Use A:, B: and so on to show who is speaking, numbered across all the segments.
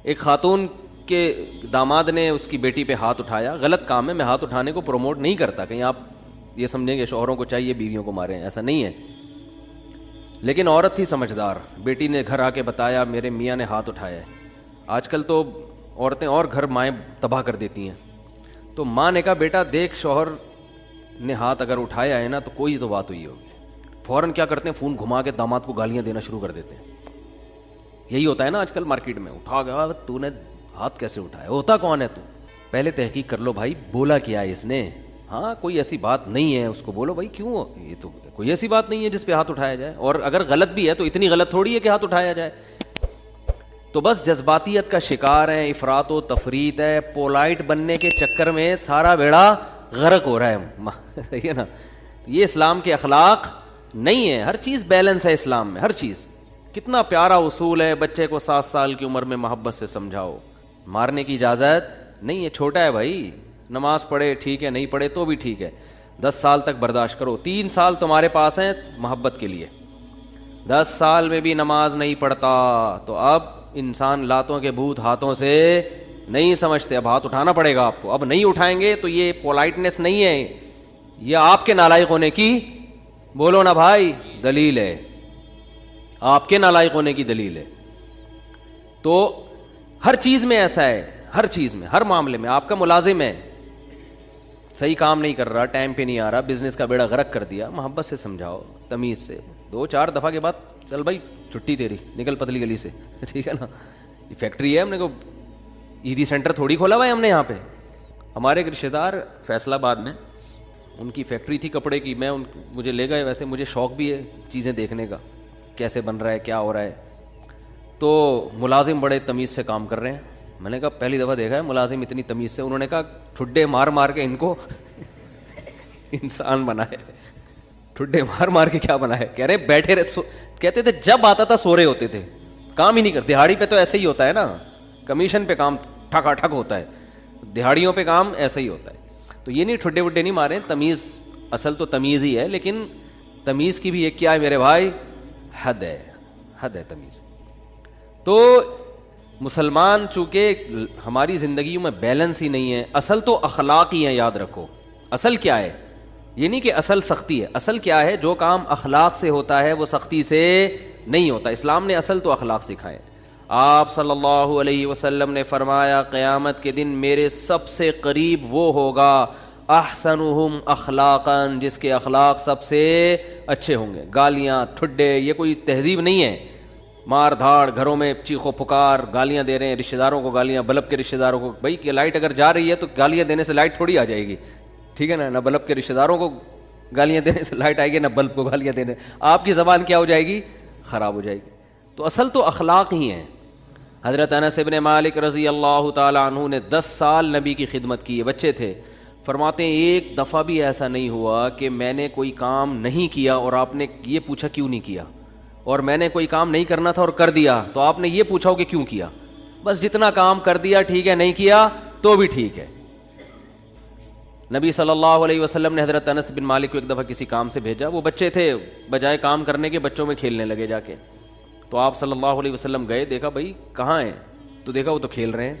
A: ایک خاتون کے داماد نے اس کی بیٹی پہ ہاتھ اٹھایا. غلط کام ہے, میں ہاتھ اٹھانے کو پروموٹ نہیں کرتا, کہیں آپ یہ سمجھیں گے شوہروں کو چاہیے بیویوں کو ماریں, ایسا نہیں ہے. لیکن عورت تھی سمجھدار, بیٹی نے گھر آ کے بتایا میرے میاں نے ہاتھ اٹھایا ہے. آج کل تو عورتیں اور گھر مائیں تباہ کر دیتی ہیں. تو ماں نے کہا بیٹا دیکھ شوہر نے ہاتھ اگر اٹھایا ہے نا تو کوئی تو بات ہوئی ہوگی. فوراً کیا کرتے ہیں, فون گھما کے داماد کو گالیاں دینا شروع کر دیتے ہیں. یہی ہوتا ہے نا آج کل مارکیٹ میں, اٹھا گیا تو نے ہاتھ کیسے اٹھایا, ہوتا کون ہے تو, پہلے تحقیق کر لو بھائی بولا کیا ہے اس نے. ہاں کوئی ایسی بات نہیں ہے, اس کو بولو بھائی کیوں, یہ تو کوئی ایسی بات نہیں ہے جس پہ ہاتھ اٹھایا جائے, اور اگر غلط بھی ہے تو اتنی غلط تھوڑی ہے کہ ہاتھ اٹھایا جائے. تو بس جذباتیت کا شکار ہے, افراط و تفریط ہے, پولائٹ بننے کے چکر میں سارا بیڑا غرق ہو رہا ہے. صحیح ہے نا, یہ اسلام کے اخلاق نہیں ہے. ہر چیز بیلنس ہے اسلام میں, ہر چیز. کتنا پیارا اصول ہے, بچے کو 7 سال کی عمر میں محبت سے سمجھاؤ, مارنے کی اجازت نہیں ہے, چھوٹا ہے بھائی, نماز پڑھے ٹھیک ہے, نہیں پڑھے تو بھی ٹھیک ہے, 10 سال تک برداشت کرو. 3 سال تمہارے پاس ہیں محبت کے لیے, 10 سال میں بھی نماز نہیں پڑھتا تو اب انسان لاتوں کے بھوت ہاتھوں سے نہیں سمجھتے, اب ہاتھ اٹھانا پڑے گا آپ کو. اب نہیں اٹھائیں گے تو یہ پولائٹنس نہیں ہے, یہ آپ کے نالائق ہونے کی, بولو نا بھائی, دلیل ہے, آپ کے نالائق ہونے کی دلیل ہے. تو ہر چیز میں ایسا ہے, ہر چیز میں, ہر معاملے میں. آپ کا ملازم ہے, صحیح کام نہیں کر رہا, ٹائم پہ نہیں آ رہا, بزنس کا بیڑا غرق کر دیا, محبت سے سمجھاؤ, تمیز سے. 2-4 دفعہ کے بعد چل بھائی چھٹی تیری, نکل پتلی گلی سے, ٹھیک ہے نا. یہ فیکٹری ہے, ہم نے کو ایدی سینٹر تھوڑی کھولا ہوا ہے ہم نے یہاں پہ. ہمارے ایک رشتہ دار فیصل آباد میں, ان کی فیکٹری تھی کپڑے کی, مجھے لے گئے, ویسے مجھے شوق بھی ہے چیزیں دیکھنے کا, کیسے بن رہا ہے, کیا ہو رہا ہے. تو ملازم بڑے تمیز سے کام کر رہے ہیں. میں نے کہا پہلی دفعہ دیکھا ہے ملازم اتنی تمیز سے. انہوں نے کہا ٹھڈے مار مار کے ان کو انسان بنائے, ٹھڈے مار مار کے کیا بنائے. کہہ رہے بیٹھے رہے, کہتے تھے جب آتا تھا سو رہے ہوتے تھے, کام ہی نہیں کرتے. دہاڑی پہ تو ایسے ہی ہوتا ہے نا, کمیشن پہ کام ٹھکا ٹھک ہوتا ہے, دہاڑیوں پہ کام ایسا ہی ہوتا ہے. تو یہ نہیں ٹھڈے وڈے نہیں مارے, تمیز, اصل تو تمیز ہی ہے, لیکن تمیز کی بھی ایک کیا ہے میرے بھائی, حد ہے, حد ہے تمیز. تو مسلمان چونکہ ہماری زندگیوں میں بیلنس ہی نہیں ہے. اصل تو اخلاق ہی ہیں, یاد رکھو. اصل کیا ہے, یہ نہیں کہ اصل سختی ہے, اصل کیا ہے, جو کام اخلاق سے ہوتا ہے وہ سختی سے نہیں ہوتا. اسلام نے اصل تو اخلاق سکھائے. آپ صلی اللہ علیہ وسلم نے فرمایا قیامت کے دن میرے سب سے قریب وہ ہوگا احسنہم اخلاقا, جس کے اخلاق سب سے اچھے ہوں گے. گالیاں, ٹھڈے, یہ کوئی تہذیب نہیں ہے. مار دھاڑ, گھروں میں چیخو پکار, گالیاں دے رہے ہیں رشتہ داروں کو, گالیاں بلب کے رشتہ داروں کو. بھائی کہ لائٹ اگر جا رہی ہے تو گالیاں دینے سے لائٹ تھوڑی آ جائے گی, ٹھیک ہے نا. نہ بلب کے رشتہ داروں کو گالیاں دینے سے لائٹ آئے گی, نہ بلب کو گالیاں دینے, آپ کی زبان کیا ہو جائے گی, خراب ہو جائے گی. تو اصل تو اخلاق ہی ہیں. حضرت انس بن مالک رضی اللہ تعالی عنہ نے 10 سال نبی کی خدمت کی ہے, بچے تھے. فرماتے ہیں ایک دفعہ بھی ایسا نہیں ہوا کہ میں نے کوئی کام نہیں کیا اور آپ نے یہ پوچھا کیوں نہیں کیا, اور میں نے کوئی کام نہیں کرنا تھا اور کر دیا تو آپ نے یہ پوچھا ہو کہ کیوں کیا. بس جتنا کام کر دیا ٹھیک ہے, نہیں کیا تو بھی ٹھیک ہے. نبی صلی اللہ علیہ وسلم نے حضرت انس بن مالک کو ایک دفعہ کسی کام سے بھیجا, وہ بچے تھے, بجائے کام کرنے کے بچوں میں کھیلنے لگے جا کے. تو آپ صلی اللہ علیہ وسلم گئے, دیکھا بھائی کہاں ہیں, تو دیکھا وہ تو کھیل رہے ہیں.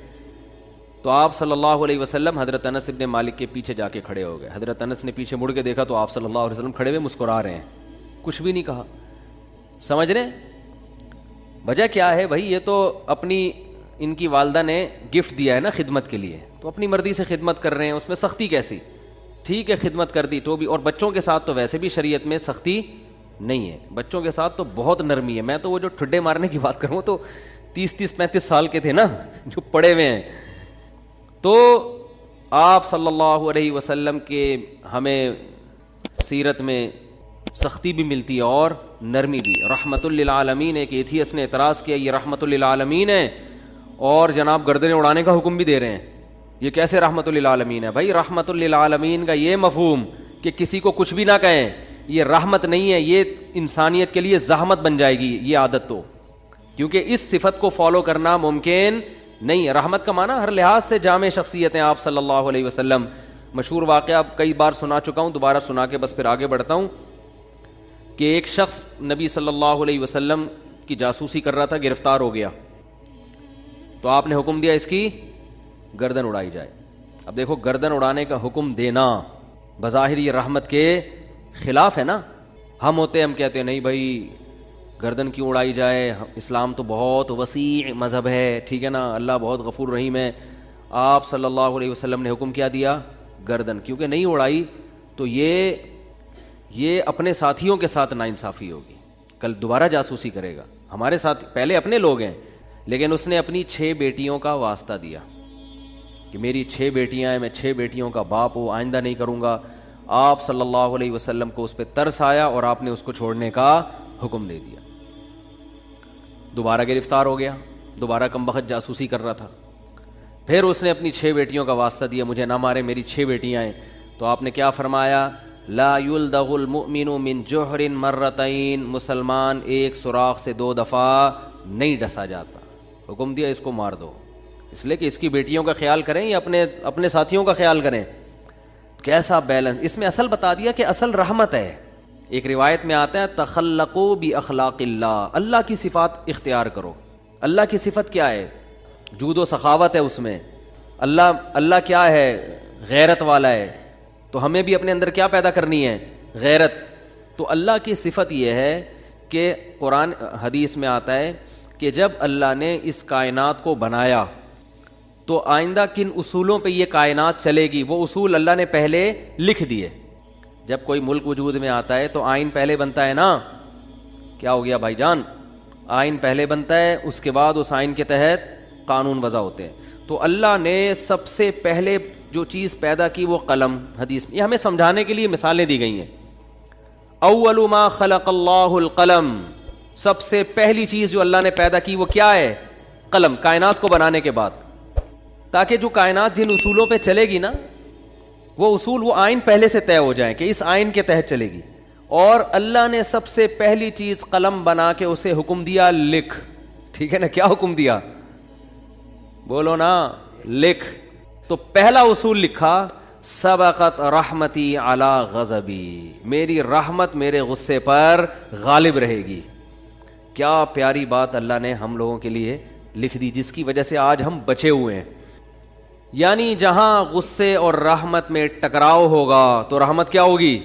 A: تو آپ صلی اللہ علیہ وسلم حضرت انس بن مالک کے پیچھے جا کے کھڑے ہو گئے. حضرت انس نے پیچھے مڑ کے دیکھا تو آپ صلی اللہ علیہ وسلم کھڑے ہوئے مسکرا رہے ہیں, کچھ بھی نہیں کہا. سمجھ رہے وجہ کیا ہے بھائی, یہ تو اپنی ان کی والدہ نے گفٹ دیا ہے نا خدمت کے لیے, تو اپنی مرضی سے خدمت کر رہے ہیں, اس میں سختی کیسی. ٹھیک ہے خدمت کر دی تو بھی, اور بچوں کے ساتھ تو ویسے بھی شریعت میں سختی نہیں ہے, بچوں کے ساتھ تو بہت نرمی ہے. میں تو وہ جو ٹھڈے مارنے کی بات کروں تو 30-35 سال کے تھے نا جو پڑے ہوئے ہیں. تو آپ صلی اللہ علیہ وسلم کے ہمیں سیرت میں سختی بھی ملتی ہے اور نرمی بھی. رحمت للعالمین, ایک ایتھیس نے اعتراض کیا یہ رحمت للعالمین ہے اور جناب گردنیں اڑانے کا حکم بھی دے رہے ہیں, یہ کیسے رحمت للعالمین ہے. بھائی رحمت للعالمین کا یہ مفہوم کہ کسی کو کچھ بھی نہ کہیں, یہ رحمت نہیں ہے, یہ انسانیت کے لیے زحمت بن جائے گی یہ عادت, تو کیونکہ اس صفت کو فالو کرنا ممکن نہیں ہے. رحمت کا معنی ہر لحاظ سے جامع شخصیت ہیں آپ صلی اللہ علیہ وسلم. مشہور واقعہ کئی بار سنا چکا ہوں, دوبارہ سنا کے بس پھر آگے بڑھتا ہوں, کہ ایک شخص نبی صلی اللہ علیہ وسلم کی جاسوسی کر رہا تھا, گرفتار ہو گیا. تو آپ نے حکم دیا اس کی گردن اڑائی جائے. اب دیکھو گردن اڑانے کا حکم دینا بظاہر یہ رحمت کے خلاف ہے نا. ہم ہوتے ہم کہتے ہیں نہیں بھائی گردن کیوں اڑائی جائے, اسلام تو بہت وسیع مذہب ہے, ٹھیک ہے نا, اللہ بہت غفور رحیم ہے. آپ صلی اللہ علیہ وسلم نے حکم کیا دیا گردن, کیونکہ نہیں اڑائی تو یہ اپنے ساتھیوں کے ساتھ ناانصافی ہوگی. کل دوبارہ جاسوسی کرے گا ہمارے ساتھ. پہلے اپنے لوگ ہیں لیکن اس نے اپنی 6 بیٹیوں کا واسطہ دیا کہ میری 6 بیٹیاں ہیں, میں 6 بیٹیوں کا باپ ہوں, آئندہ نہیں کروں گا. آپ صلی اللہ علیہ وسلم کو اس پہ ترس آیا اور آپ نے اس کو چھوڑنے کا حکم دے دیا. دوبارہ گرفتار ہو گیا, دوبارہ کم بخت جاسوسی کر رہا تھا. پھر اس نے اپنی 6 بیٹیوں کا واسطہ دیا, مجھے نہ مارے, میری 6 بیٹیاں ہیں. تو آپ نے کیا فرمایا, لا یلدغ المؤمن من جوہر مرتین, مسلمان ایک سوراخ سے 2 دفعہ نہیں ڈسا جاتا. حکم دیا اس کو مار دو, اس لیے کہ اس کی بیٹیوں کا خیال کریں یا اپنے ساتھیوں کا خیال کریں. کیسا بیلنس اس میں, اصل بتا دیا کہ اصل رحمت ہے. ایک روایت میں آتا ہے تخلقوا باخلاق اللہ, اللہ کی صفات اختیار کرو. اللہ کی صفت کیا ہے؟ جود و سخاوت ہے اس میں. اللہ کیا ہے؟ غیرت والا ہے. تو ہمیں بھی اپنے اندر کیا پیدا کرنی ہے؟ غیرت. تو اللہ کی صفت یہ ہے کہ قرآن حدیث میں آتا ہے کہ جب اللہ نے اس کائنات کو بنایا تو آئندہ کن اصولوں پہ یہ کائنات چلے گی, وہ اصول اللہ نے پہلے لکھ دیے. جب کوئی ملک وجود میں آتا ہے تو آئین پہلے بنتا ہے نا. کیا ہو گیا بھائی جان؟ آئین پہلے بنتا ہے, اس کے بعد اس آئین کے تحت قانون وضع ہوتے ہیں. تو اللہ نے سب سے پہلے جو چیز پیدا کی وہ قلم. حدیث میں یہ ہمیں سمجھانے کے لیے مثالیں دی گئی ہیں. اول ما خلق اللہ القلم, سب سے پہلی چیز جو اللہ نے پیدا کی وہ کیا ہے؟ قلم. کائنات کو بنانے کے بعد, تاکہ جو کائنات جن اصولوں پہ چلے گی نا وہ اصول, وہ آئین پہلے سے طے ہو جائیں کہ اس آئین کے تحت چلے گی. اور اللہ نے سب سے پہلی چیز قلم بنا کے اسے حکم دیا لکھ. ٹھیک ہے نا, کیا حکم دیا؟ بولو نا, لکھ. تو پہلا اصول لکھا, سبقت رحمتی علی غضبی, میری رحمت میرے غصے پر غالب رہے گی. کیا پیاری بات اللہ نے ہم لوگوں کے لیے لکھ دی, جس کی وجہ سے آج ہم بچے ہوئے ہیں. یعنی جہاں غصے اور رحمت میں ٹکراؤ ہوگا تو رحمت کیا ہوگی؟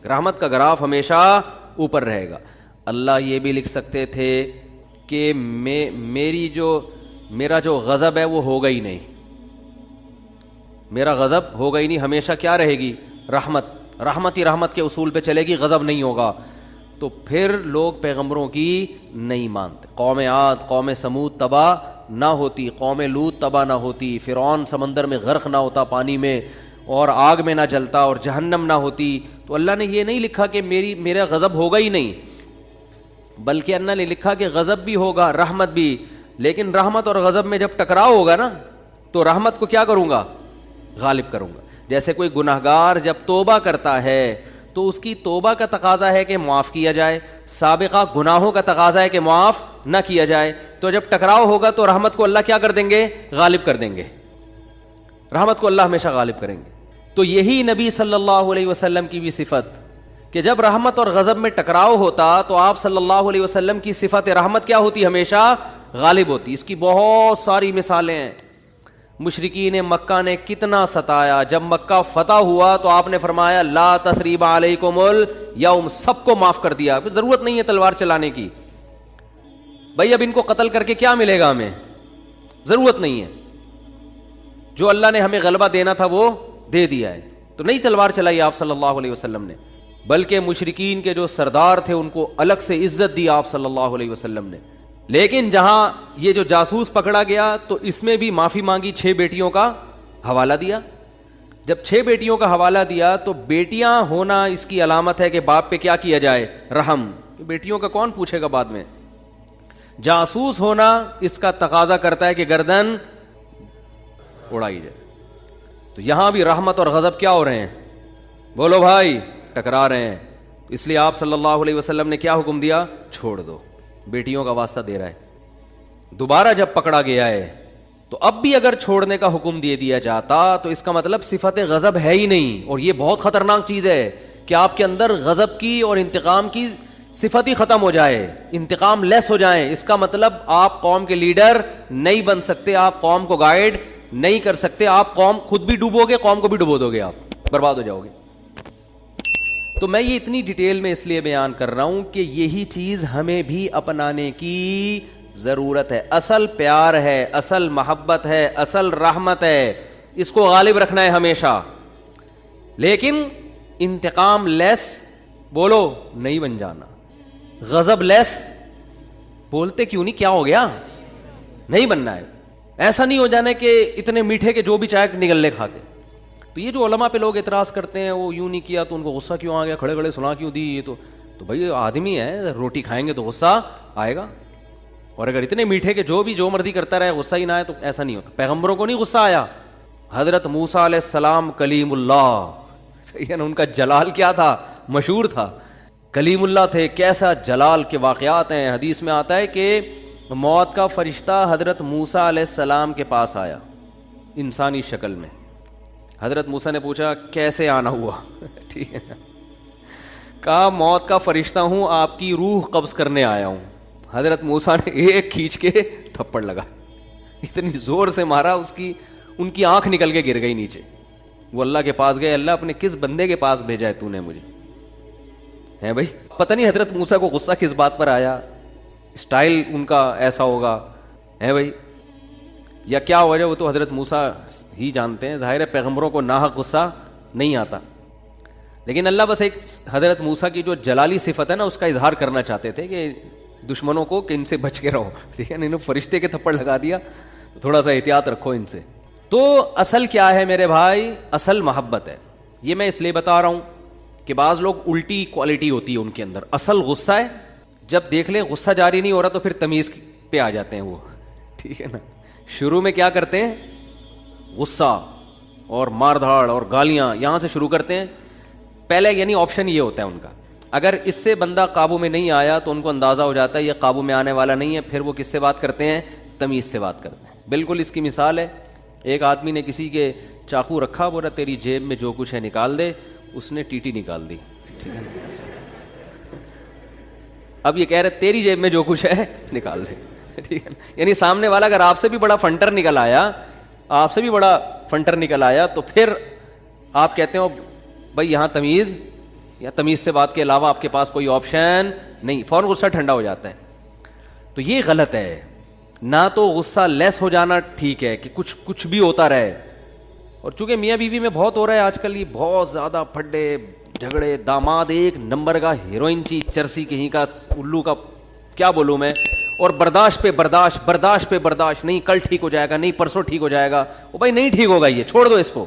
A: رحمت کا گراف ہمیشہ اوپر رہے گا. اللہ یہ بھی لکھ سکتے تھے کہ میرا جو غضب ہے وہ ہوگا ہی نہیں, میرا غضب ہوگا ہی نہیں, ہمیشہ کیا رہے گی؟ رحمت. رحمت ہی رحمت کے اصول پہ چلے گی, غضب نہیں ہوگا. تو پھر لوگ پیغمبروں کی نہیں مانتے. قوم عاد, قوم سمود تباہ نہ ہوتی, قوم لوط تباہ نہ ہوتی, فرعون سمندر میں غرق نہ ہوتا پانی میں, اور آگ میں نہ جلتا, اور جہنم نہ ہوتی. تو اللہ نے یہ نہیں لکھا کہ میرا غضب ہوگا ہی نہیں, بلکہ اللہ نے لکھا کہ غضب بھی ہوگا, رحمت بھی. لیکن رحمت اور غضب میں جب ٹکراؤ ہوگا نا تو رحمت کو کیا کروں گا؟ غالب کروں گا. جیسے کوئی گناہگار جب توبہ کرتا ہے تو اس کی توبہ کا تقاضا ہے کہ معاف کیا جائے, سابقہ گناہوں کا تقاضا ہے کہ معاف نہ کیا جائے. تو جب ٹکراؤ ہوگا تو رحمت کو اللہ کیا کر دیں گے؟ غالب کر دیں گے. رحمت کو اللہ ہمیشہ غالب کریں گے. تو یہی نبی صلی اللہ علیہ وسلم کی بھی صفت کہ جب رحمت اور غضب میں ٹکراؤ ہوتا تو آپ صلی اللہ علیہ وسلم کی صفت رحمت کیا ہوتی؟ ہمیشہ غالب ہوتی. اس کی بہت ساری مثالیں ہیں. مشرکین مکہ نے کتنا ستایا, جب مکہ فتح ہوا تو آپ نے فرمایا لا تثریب علیکم الیوم, سب کو معاف کر دیا, ضرورت نہیں ہے تلوار چلانے کی. بھائی اب ان کو قتل کر کے کیا ملے گا ہمیں؟ ضرورت نہیں ہے. جو اللہ نے ہمیں غلبہ دینا تھا وہ دے دیا ہے. تو نہیں تلوار چلائی آپ صلی اللہ علیہ وسلم نے, بلکہ مشرکین کے جو سردار تھے ان کو الگ سے عزت دی آپ صلی اللہ علیہ وسلم نے. لیکن جہاں یہ جو جاسوس پکڑا گیا تو اس میں بھی معافی مانگی, 6 بیٹیوں کا حوالہ دیا. جب 6 بیٹیوں کا حوالہ دیا تو بیٹیاں ہونا اس کی علامت ہے کہ باپ پہ کیا کیا جائے؟ رحم. بیٹیوں کا کون پوچھے گا بعد میں. جاسوس ہونا اس کا تقاضا کرتا ہے کہ گردن اڑائی جائے. تو یہاں بھی رحمت اور غضب کیا ہو رہے ہیں؟ بولو بھائی, ٹکرا رہے ہیں. اس لیے آپ صلی اللہ علیہ وسلم نے کیا حکم دیا؟ چھوڑ دو. بیٹیوں کا واسطہ دے رہا ہے. دوبارہ جب پکڑا گیا ہے تو اب بھی اگر چھوڑنے کا حکم دے دیا جاتا تو اس کا مطلب صفت غضب ہے ہی نہیں. اور یہ بہت خطرناک چیز ہے کہ آپ کے اندر غضب کی اور انتقام کی صفت ہی ختم ہو جائے, انتقام لیس ہو جائیں, اس کا مطلب آپ قوم کے لیڈر نہیں بن سکتے, آپ قوم کو گائیڈ نہیں کر سکتے, آپ قوم خود بھی ڈوبو گے, قوم کو بھی ڈبو دو گے, آپ برباد ہو جاؤ گے. تو میں یہ اتنی ڈیٹیل میں اس لیے بیان کر رہا ہوں کہ یہی چیز ہمیں بھی اپنانے کی ضرورت ہے. اصل پیار ہے, اصل محبت ہے, اصل رحمت ہے, اس کو غالب رکھنا ہے ہمیشہ. لیکن انتقام لیس بولو نہیں بن جانا, غضب لیس بولتے کیوں نہیں, کیا ہو گیا, نہیں بننا ہے. ایسا نہیں ہو جانا کہ اتنے میٹھے کے جو بھی چائے نگل لے کھا کے. تو یہ جو علماء پہ لوگ اعتراض کرتے ہیں وہ یوں نہیں کیا تو ان کو غصہ کیوں آ گیا, کھڑے کھڑے سنا کیوں دی, یہ تو بھائی آدمی ہے, روٹی کھائیں گے تو غصہ آئے گا. اور اگر اتنے میٹھے کہ جو مرضی کرتا رہے غصہ ہی نہ آئے تو ایسا نہیں ہوتا. پیغمبروں کو نہیں غصہ آیا. حضرت موسیٰ علیہ السلام کلیم اللہ, صحیح ہے نا, ان کا جلال کیا تھا, مشہور تھا, کلیم اللہ تھے. کیسا جلال کے واقعات ہیں. حدیث میں آتا ہے کہ موت کا فرشتہ حضرت موسیٰ علیہ السلام کے پاس آیا انسانی شکل میں. حضرت موسیٰ نے پوچھا کیسے آنا ہوا, ٹھیک ہے, کہا موت کا فرشتہ ہوں, آپ کی روح قبض کرنے آیا ہوں. حضرت موسیٰ نے ایک کھینچ کے تھپڑ لگا, اتنی زور سے مارا ان کی آنکھ نکل کے گر گئی نیچے. وہ اللہ کے پاس گئے, اللہ اپنے کس بندے کے پاس بھیجا ہے تو نے مجھے, ہے بھائی. پتہ نہیں حضرت موسیٰ کو غصہ کس بات پر آیا, اسٹائل ان کا ایسا ہوگا, ہے بھائی, یا کیا وجہ, وہ تو حضرت موسیٰ ہی جانتے ہیں. ظاہر ہے پیغمبروں کو ناحق غصہ نہیں آتا, لیکن اللہ بس ایک حضرت موسیٰ کی جو جلالی صفت ہے نا اس کا اظہار کرنا چاہتے تھے کہ دشمنوں کو کہ ان سے بچ کے رہو, ٹھیک ہے. انہوں فرشتے کے تھپڑ لگا دیا تو تھوڑا سا احتیاط رکھو ان سے. تو اصل کیا ہے میرے بھائی, اصل محبت ہے. یہ میں اس لیے بتا رہا ہوں کہ بعض لوگ الٹی کوالٹی ہوتی ہے ان کے اندر. اصل غصہ ہے, جب دیکھ لیں غصہ جاری نہیں ہو رہا تو پھر تمیز پہ آ جاتے ہیں وہ, ٹھیک ہے نا. شروع میں کیا کرتے ہیں, غصہ اور مار دھاڑ اور گالیاں یہاں سے شروع کرتے ہیں پہلے, یعنی آپشن یہ ہوتا ہے ان کا. اگر اس سے بندہ قابو میں نہیں آیا تو ان کو اندازہ ہو جاتا ہے یہ قابو میں آنے والا نہیں ہے, پھر وہ کس سے بات کرتے ہیں, تمیز سے بات کرتے ہیں. بالکل اس کی مثال ہے, ایک آدمی نے کسی کے چاقو رکھا, بولا تیری جیب میں جو کچھ ہے نکال دے, اس نے ٹیٹی نکال دی, ٹھیک ہے. اب یہ کہہ رہے تیری جیب میں جو کچھ ہے نکال دے, ٹھیک ہے. یعنی سامنے والا اگر آپ سے بھی بڑا فنٹر نکل آیا تو پھر آپ کہتے ہو بھائی یہاں تمیز, یا تمیز سے بات کے علاوہ آپ کے پاس کوئی آپشن نہیں, فوراً غصہ ٹھنڈا ہو جاتا ہے. تو یہ غلط ہے. نہ تو غصہ لیس ہو جانا ٹھیک ہے کہ کچھ بھی ہوتا رہے, اور چونکہ میاں بیوی میں بہت ہو رہا ہے آج کل, یہ بہت زیادہ پھڈے جھگڑے, داماد ایک نمبر کا ہیروئن چی چرسی کہیں کا الو کا, کیا بولوں میں, اور برداشت پہ برداشت, نہیں کل ٹھیک ہو جائے گا, نہیں پرسوں ٹھیک ہو جائے گا. وہ بھائی نہیں ٹھیک ہوگا, یہ چھوڑ دو اس کو.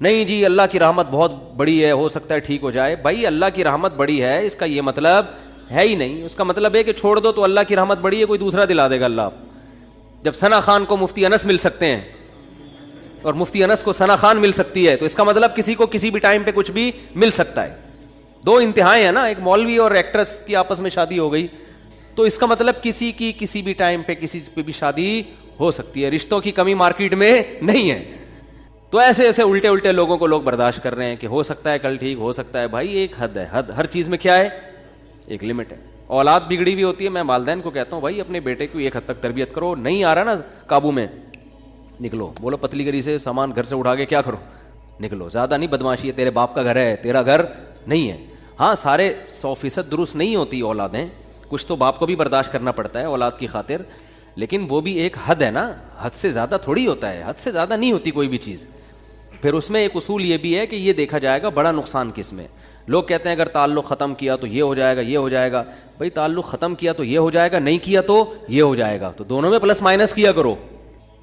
A: نہیں جی اللہ کی رحمت بہت بڑی ہے, ہو سکتا ہے ٹھیک ہو جائے. بھائی اللہ کی رحمت بڑی ہے اس کا یہ مطلب ہے ہی نہیں. اس کا مطلب ہے کہ چھوڑ دو تو اللہ کی رحمت بڑی ہے, کوئی دوسرا دلا دے گا اللہ. جب ثنا خان کو مفتی انس مل سکتے ہیں اور مفتی انس کو ثنا خان مل سکتی ہے, تو اس کا مطلب کسی کو کسی بھی ٹائم پہ کچھ بھی مل سکتا ہے. دو انتہائیں ہیں نا, ایک مولوی اور ایکٹریس کی آپس میں شادی ہو گئی, تو اس کا مطلب کسی کی کسی بھی ٹائم پہ کسی پہ بھی شادی ہو سکتی ہے. رشتوں کی کمی مارکیٹ میں نہیں ہے. تو ایسے الٹے لوگوں کو لوگ برداشت کر رہے ہیں کہ ہو سکتا ہے کل ٹھیک ہو سکتا ہے. بھائی ایک حد ہے, حد ہر چیز میں کیا ہے, ایک لمٹ ہے. اولاد بگڑی ہوئی ہوتی ہے, میں والدین کو کہتا ہوں بھائی اپنے بیٹے کو ایک حد تک تربیت کرو, نہیں آ رہا نا قابو میں, نکلو. بولو پتلی گری سے سامان گھر سے اٹھا کے کیا کرو, نکلو. زیادہ نہیں بدماشی ہے, تیرے باپ کا گھر ہے, تیرا گھر نہیں ہے. ہاں سارے 100% درست نہیں ہوتی اولادیں, کچھ تو باپ کو بھی برداشت کرنا پڑتا ہے اولاد کی خاطر, لیکن وہ بھی ایک حد ہے نا, حد سے زیادہ تھوڑی ہوتا ہے, حد سے زیادہ نہیں ہوتی کوئی بھی چیز. پھر اس میں ایک اصول یہ بھی ہے کہ یہ دیکھا جائے گا بڑا نقصان کس میں. لوگ کہتے ہیں اگر تعلق ختم کیا تو یہ ہو جائے گا, یہ ہو جائے گا. بھائی تعلق ختم کیا تو یہ ہو جائے گا, نہیں کیا تو یہ ہو جائے گا. تو دونوں میں پلس مائنس کیا کرو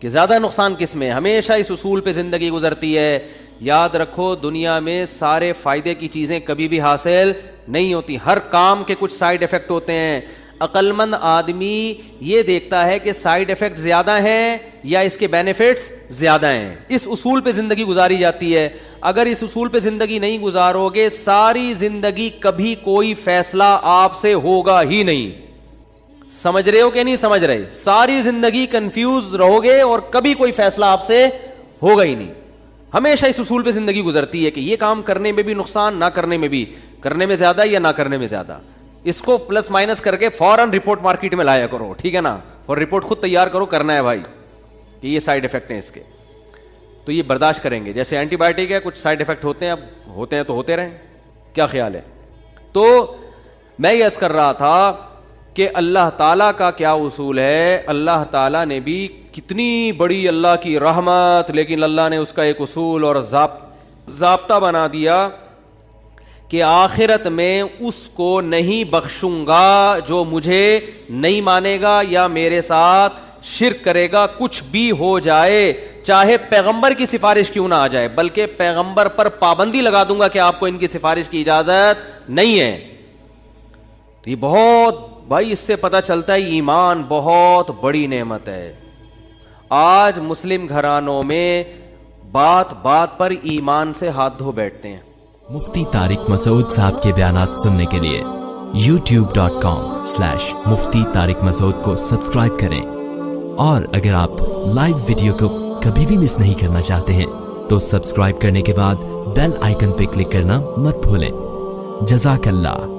A: کہ زیادہ نقصان کس میں. ہمیشہ اس اصول پہ زندگی گزرتی ہے. یاد رکھو دنیا میں سارے فائدے کی چیزیں کبھی بھی حاصل نہیں ہوتی, ہر کام کے کچھ سائیڈ افیکٹ ہوتے ہیں. عقل مند آدمی یہ دیکھتا ہے کہ سائیڈ افیکٹ زیادہ ہیں یا اس کے بینیفٹس زیادہ ہیں. اس اصول پہ زندگی گزاری جاتی ہے. اگر اس اصول پہ زندگی نہیں گزارو گے ساری زندگی کبھی کوئی فیصلہ آپ سے ہوگا ہی نہیں. سمجھ رہے ہو کہ نہیں سمجھ رہے؟ ساری زندگی کنفیوز رہو گے اور کبھی کوئی فیصلہ آپ سے ہوگا ہی نہیں. ہمیشہ اس اصول پہ زندگی گزرتی ہے کہ یہ کام کرنے میں بھی نقصان, نہ کرنے میں بھی, کرنے میں زیادہ یا نہ کرنے میں زیادہ. اس کو پلس مائنس کر کے فوراً رپورٹ مارکیٹ میں لایا کرو, ٹھیک ہے نا, اور رپورٹ خود تیار کرو, کرنا ہے بھائی کہ یہ سائڈ افیکٹ ہیں اس کے, تو یہ برداشت کریں گے. جیسے اینٹی بایوٹک ہے, کچھ سائڈ افیکٹ ہوتے ہیں, اب ہوتے ہیں تو ہوتے رہیں, کیا خیال ہے. تو میں یہ عرض کر رہا تھا کہ اللہ تعالیٰ کا کیا اصول ہے. اللہ تعالیٰ نے بھی کتنی بڑی اللہ کی رحمت, لیکن اللہ نے اس کا ایک اصول اور ضابطہ بنا دیا کہ آخرت میں اس کو نہیں بخشوں گا جو مجھے نہیں مانے گا یا میرے ساتھ شرک کرے گا, کچھ بھی ہو جائے, چاہے پیغمبر کی سفارش کیوں نہ آ جائے, بلکہ پیغمبر پر پابندی لگا دوں گا کہ آپ کو ان کی سفارش کی اجازت نہیں ہے. تو یہ بہت بھائی, اس سے پتہ چلتا ہے ایمان بہت بڑی نعمت ہے. آج مسلم گھرانوں میں بات بات پر ایمان سے ہاتھ دھو بیٹھتے ہیں.
B: مفتی طارق مسعود صاحب کے بیانات سننے کے لیے youtube.com/مفتی طارق مسعود کو سبسکرائب کریں, اور اگر آپ لائیو ویڈیو کو کبھی بھی مس نہیں کرنا چاہتے ہیں تو سبسکرائب کرنے کے بعد بیل آئیکن پہ کلک کرنا مت بھولیں. جزاک اللہ.